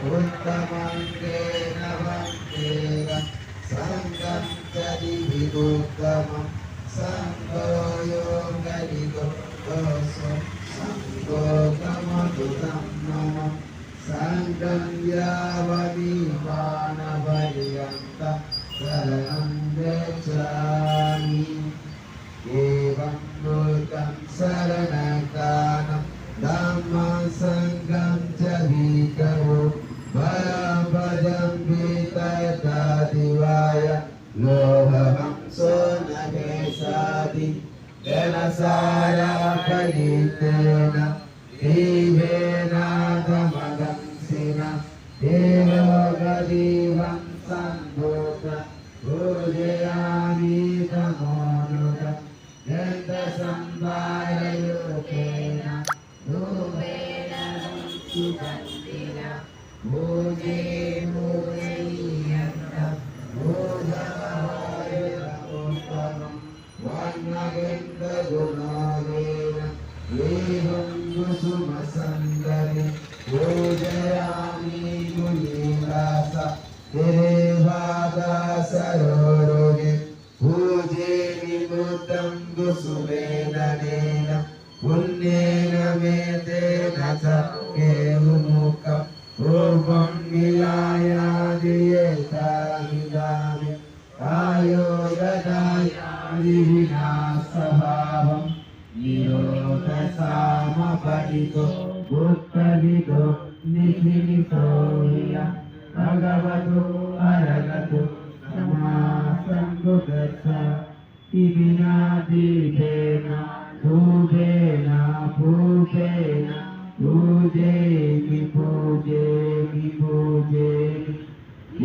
उत्तमङ्गेन वन्देन सङ्गं चरिविदुत्तमं सङ्गो योगरिगो दोषो सङ्गोगमधुतं मम सङ्गं यावनीमानपर्यन्तं शरणं गच्छामि एवं मूर्खं शरणकानं धम्मं सङ्गं च भीकरो भयं भीतदादिवाय लोभं सोनकेशादि जनसारापरितेन दीवेन धमगंसिन देवगदीवं सम्भूत पूजयामि तमोनुत यन्तसंवारयोगेन धूमेन सुगन्धिना भोजे भोजयन्तं भोजमहायतोत्तमं वर्णगन्धगुणानेन एवं कुसुमसन्दरे पूजयामि मुनीदास देवादासरोगे पूजे निवृत्तं कुसुमेदनेन पुण्येन मे तेन च केवमुखं पूर्वं मिलायादियेतामिदामि आयोगदायादिविनाशभावं निरोधसामपरितो भूतविदो निखिलितो भगवतो अरगतो समासंगुगच्छ विनादीपेन धूपेन भूपेन पूजेमि पूजेमि पूजेमि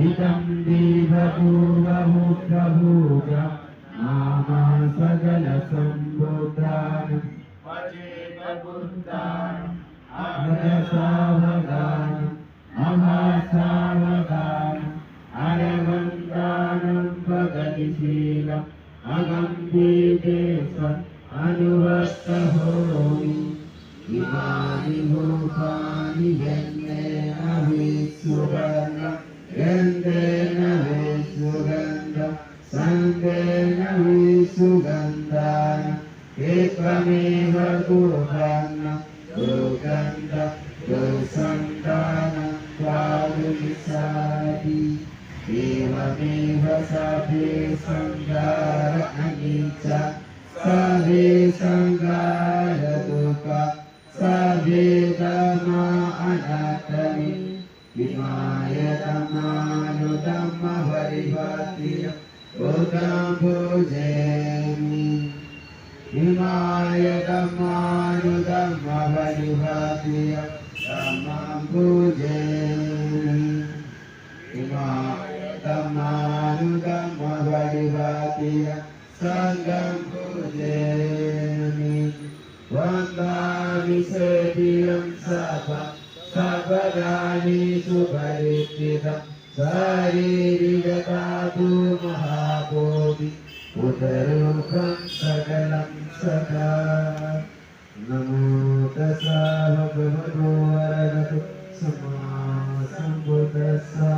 इदं देवपूर्वमुखभूतं नाम सकलसम्भूतानि वचेतबुद्धानि अभयसावगानि महासावगानि अरवन्दानं भगतिशीलम् अगं बीजेशम् अनुवस्तहोमि इमानि भूतानि यन्नेन विसुगन्धं गन्धेन विसुगन्धं सङ्गेन विसुगन्धानि एकमेव गुरुगन्धं गुरुगन्धं गुरुसन्धानं पालुमिसादि एवमेव सभे सङ्गार अनिच्चा सभे सङ्गार दुःख सभे धम्मा अनात्तनि इमाय धम्मानुधम्मपरिवर्त्य बुद्धं पूजयामि इमाय धम्मानुधम्मपरिवर्त्य धम्मं पूजयामि इमाय धम्मानुधम्मपरिवर्त्य संघं पूजयामि वन्दामि सेव्यं सर्वदानि सुपरिचितं शरीरिगतातु महाबोधि उदरूपं सकलं सदा नमो तस्सा भगवतो अरहतो सम्मा सम्बुद्धस्सा।